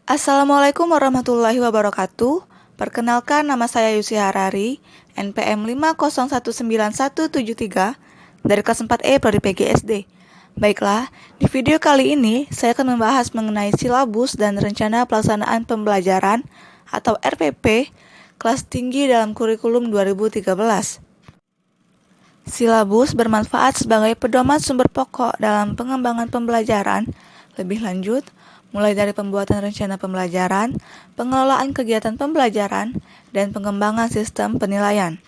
Assalamualaikum warahmatullahi wabarakatuh. Perkenalkan, nama saya Yusi Harari, NPM 5019173 dari kelas 4E Prodi PGSD. Baiklah, di video kali ini saya akan membahas mengenai silabus dan rencana pelaksanaan pembelajaran atau RPP kelas tinggi dalam kurikulum 2013. Silabus bermanfaat sebagai pedoman sumber pokok dalam pengembangan pembelajaran. Lebih lanjut, mulai dari pembuatan rencana pembelajaran, pengelolaan kegiatan pembelajaran, dan pengembangan sistem penilaian.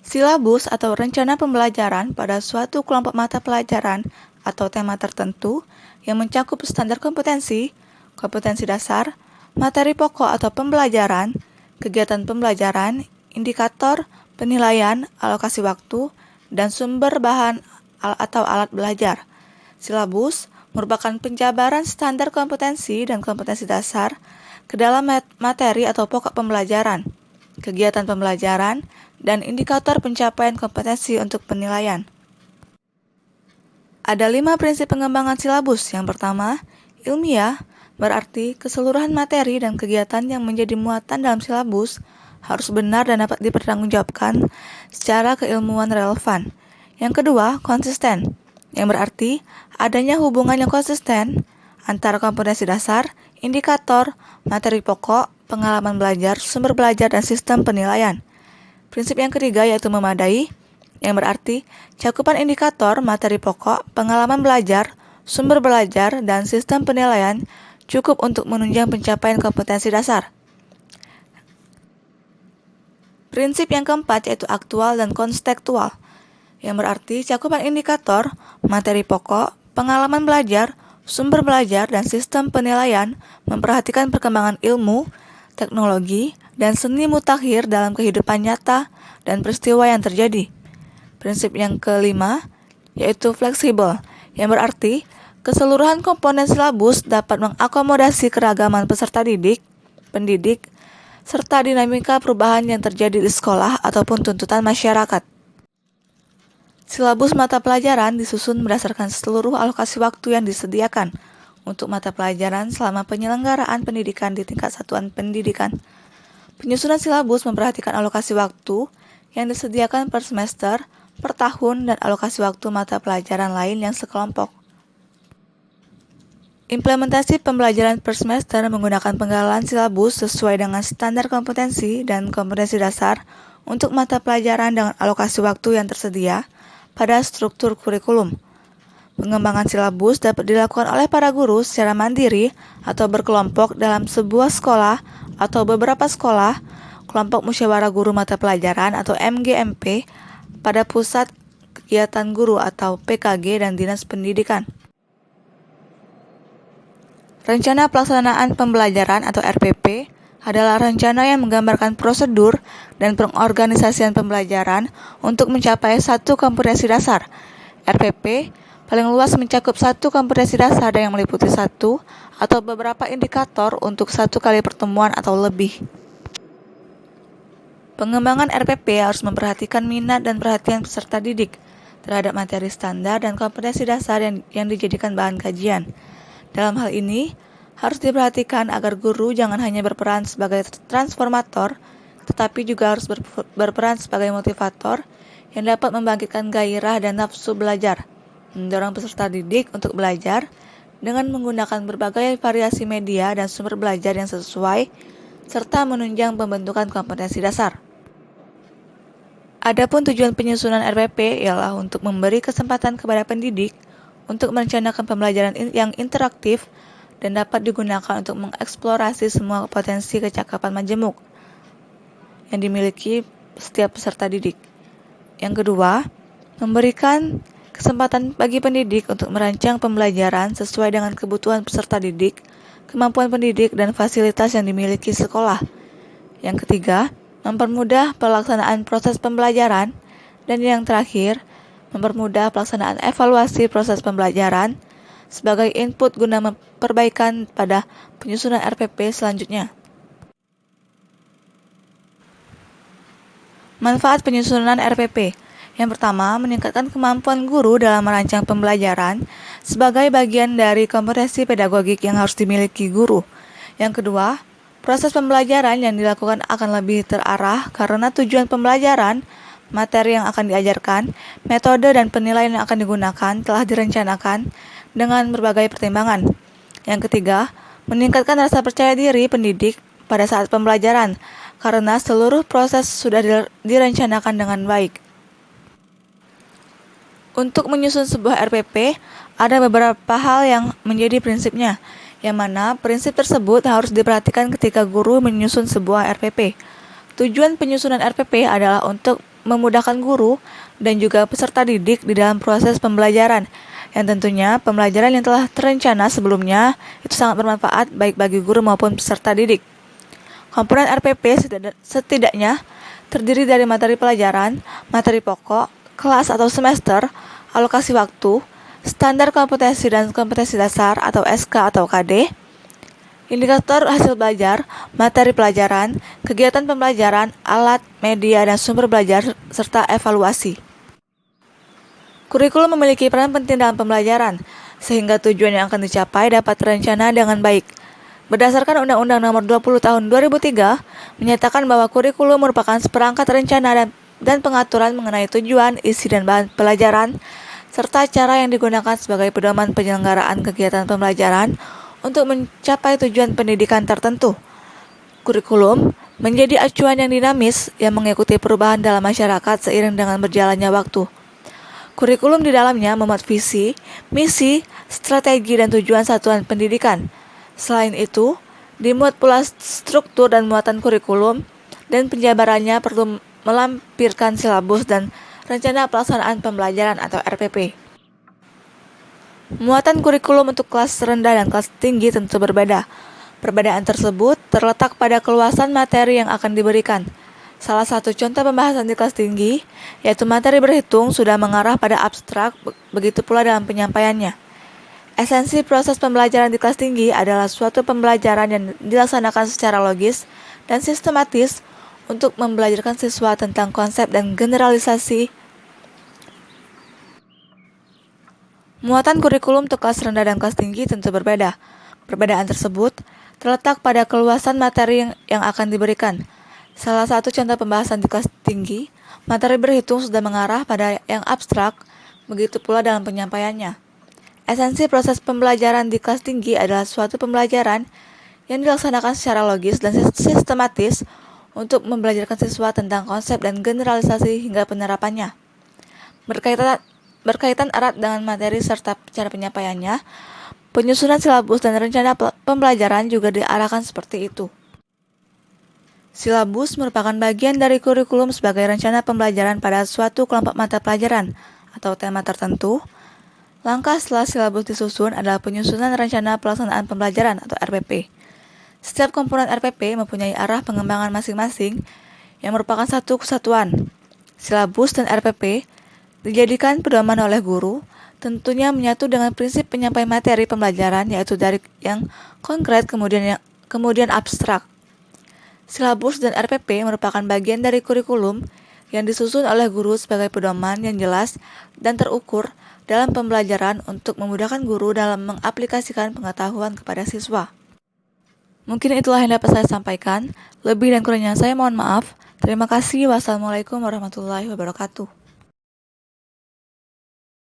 Silabus atau rencana pembelajaran pada suatu kelompok mata pelajaran atau tema tertentu yang mencakup standar kompetensi, kompetensi dasar, materi pokok atau pembelajaran, kegiatan pembelajaran, indikator, penilaian, alokasi waktu, dan sumber bahan atau alat belajar. Silabus merupakan penjabaran standar kompetensi dan kompetensi dasar ke dalam materi atau pokok pembelajaran, kegiatan pembelajaran, dan indikator pencapaian kompetensi untuk penilaian. Ada 5 prinsip pengembangan silabus. Yang pertama, ilmiah, berarti keseluruhan materi dan kegiatan yang menjadi muatan dalam silabus harus benar dan dapat dipertanggungjawabkan secara keilmuan relevan. Yang kedua, konsisten, yang berarti adanya hubungan yang konsisten antara kompetensi dasar, indikator, materi pokok, pengalaman belajar, sumber belajar, dan sistem penilaian. Prinsip yang ketiga yaitu memadai, yang berarti cakupan indikator, materi pokok, pengalaman belajar, sumber belajar, dan sistem penilaian cukup untuk menunjang pencapaian kompetensi dasar. Prinsip yang keempat yaitu aktual dan konstekstual, yang berarti cakupan indikator, materi pokok, pengalaman belajar, sumber belajar, dan sistem penilaian memperhatikan perkembangan ilmu, teknologi, dan seni mutakhir dalam kehidupan nyata dan peristiwa yang terjadi. Prinsip yang kelima yaitu fleksibel, yang berarti keseluruhan komponen silabus dapat mengakomodasi keragaman peserta pendidik, serta dinamika perubahan yang terjadi di sekolah ataupun tuntutan masyarakat. Silabus mata pelajaran disusun berdasarkan seluruh alokasi waktu yang disediakan untuk mata pelajaran selama penyelenggaraan pendidikan di tingkat satuan pendidikan. Penyusunan silabus memperhatikan alokasi waktu yang disediakan per semester, per tahun, dan alokasi waktu mata pelajaran lain yang sekelompok. Implementasi pembelajaran per semester menggunakan penggalan silabus sesuai dengan standar kompetensi dan kompetensi dasar untuk mata pelajaran dengan alokasi waktu yang tersedia pada struktur kurikulum. Pengembangan silabus dapat dilakukan oleh para guru secara mandiri atau berkelompok dalam sebuah sekolah atau beberapa sekolah, kelompok musyawarah guru mata pelajaran atau MGMP pada pusat kegiatan guru atau PKG dan dinas pendidikan. Rencana pelaksanaan pembelajaran atau RPP adalah rencana yang menggambarkan prosedur dan pengorganisasian pembelajaran untuk mencapai satu kompetensi dasar. RPP paling luas mencakup satu kompetensi dasar yang meliputi satu atau beberapa indikator untuk satu kali pertemuan atau lebih. Pengembangan RPP harus memperhatikan minat dan perhatian peserta didik terhadap materi standar dan kompetensi dasar yang dijadikan bahan kajian. Dalam hal ini, harus diperhatikan agar guru jangan hanya berperan sebagai transformator, tetapi juga harus berperan sebagai motivator yang dapat membangkitkan gairah dan nafsu belajar, mendorong peserta didik untuk belajar dengan menggunakan berbagai variasi media dan sumber belajar yang sesuai, serta menunjang pembentukan kompetensi dasar. Adapun tujuan penyusunan RPP ialah untuk memberi kesempatan kepada pendidik untuk merencanakan pembelajaran yang interaktif dan dapat digunakan untuk mengeksplorasi semua potensi kecakapan majemuk yang dimiliki setiap peserta didik. Yang kedua, memberikan kesempatan bagi pendidik untuk merancang pembelajaran sesuai dengan kebutuhan peserta didik, kemampuan pendidik, dan fasilitas yang dimiliki sekolah. Yang ketiga, mempermudah pelaksanaan proses pembelajaran. Dan yang terakhir, mempermudah pelaksanaan evaluasi proses pembelajaran sebagai input guna perbaikan pada penyusunan RPP selanjutnya. Manfaat penyusunan RPP. Yang pertama, meningkatkan kemampuan guru dalam merancang pembelajaran sebagai bagian dari kompetensi pedagogik yang harus dimiliki guru. Yang kedua, proses pembelajaran yang dilakukan akan lebih terarah karena tujuan pembelajaran, materi yang akan diajarkan, metode dan penilaian yang akan digunakan telah direncanakan dengan berbagai pertimbangan. Yang ketiga, meningkatkan rasa percaya diri pendidik pada saat pembelajaran karena seluruh proses sudah direncanakan dengan baik. Untuk menyusun sebuah RPP, ada beberapa hal yang menjadi prinsipnya, yang mana prinsip tersebut harus diperhatikan ketika guru menyusun sebuah RPP. Tujuan penyusunan RPP adalah untuk memudahkan guru dan juga peserta didik di dalam proses pembelajaran, yang tentunya pembelajaran yang telah terencana sebelumnya itu sangat bermanfaat baik bagi guru maupun peserta didik. Komponen RPP setidaknya terdiri dari materi pelajaran, materi pokok, kelas atau semester, alokasi waktu, standar kompetensi dan kompetensi dasar atau SK atau KD, indikator hasil belajar, materi pelajaran, kegiatan pembelajaran, alat, media, dan sumber belajar, serta evaluasi. Kurikulum memiliki peran penting dalam pembelajaran, sehingga tujuan yang akan dicapai dapat terencana dengan baik. Berdasarkan Undang-Undang Nomor 20 Tahun 2003, menyatakan bahwa kurikulum merupakan seperangkat rencana dan pengaturan mengenai tujuan, isi, dan bahan pelajaran, serta cara yang digunakan sebagai pedoman penyelenggaraan kegiatan pembelajaran untuk mencapai tujuan pendidikan tertentu. Kurikulum menjadi acuan yang dinamis yang mengikuti perubahan dalam masyarakat seiring dengan berjalannya waktu. Kurikulum di dalamnya memuat visi, misi, strategi, dan tujuan satuan pendidikan. Selain itu, dimuat pula struktur dan muatan kurikulum, dan penjabarannya perlu melampirkan silabus dan rencana pelaksanaan pembelajaran atau RPP. Muatan kurikulum untuk kelas rendah dan kelas tinggi tentu berbeda. Perbedaan tersebut terletak pada keluasan materi yang akan diberikan. Salah satu contoh pembahasan di kelas tinggi, yaitu materi berhitung, sudah mengarah pada abstrak, begitu pula dalam penyampaiannya. Esensi proses pembelajaran di kelas tinggi adalah suatu pembelajaran yang dilaksanakan secara logis dan sistematis untuk membelajarkan siswa tentang konsep dan generalisasi. Muatan kurikulum untuk kelas rendah dan kelas tinggi tentu berbeda. Perbedaan tersebut terletak pada keluasan materi yang akan diberikan. Salah satu contoh pembahasan di kelas tinggi, materi berhitung sudah mengarah pada yang abstrak, begitu pula dalam penyampaiannya. Esensi proses pembelajaran di kelas tinggi adalah suatu pembelajaran yang dilaksanakan secara logis dan sistematis untuk membelajarkan siswa tentang konsep dan generalisasi hingga penerapannya. Berkaitan erat dengan materi serta cara penyampaiannya, penyusunan silabus dan rencana pembelajaran juga diarahkan seperti itu. Silabus merupakan bagian dari kurikulum sebagai rencana pembelajaran pada suatu kelompok mata pelajaran atau tema tertentu. Langkah setelah silabus disusun adalah penyusunan rencana pelaksanaan pembelajaran atau RPP. Setiap komponen RPP mempunyai arah pengembangan masing-masing yang merupakan satu kesatuan. Silabus dan RPP dijadikan pedoman oleh guru, tentunya menyatu dengan prinsip penyampaian materi pembelajaran, yaitu dari yang konkret kemudian abstrak. Silabus dan RPP merupakan bagian dari kurikulum yang disusun oleh guru sebagai pedoman yang jelas dan terukur dalam pembelajaran untuk memudahkan guru dalam mengaplikasikan pengetahuan kepada siswa. Mungkin itulah yang dapat saya sampaikan. Lebih dan kurangnya saya mohon maaf. Terima kasih. Wassalamualaikum warahmatullahi wabarakatuh.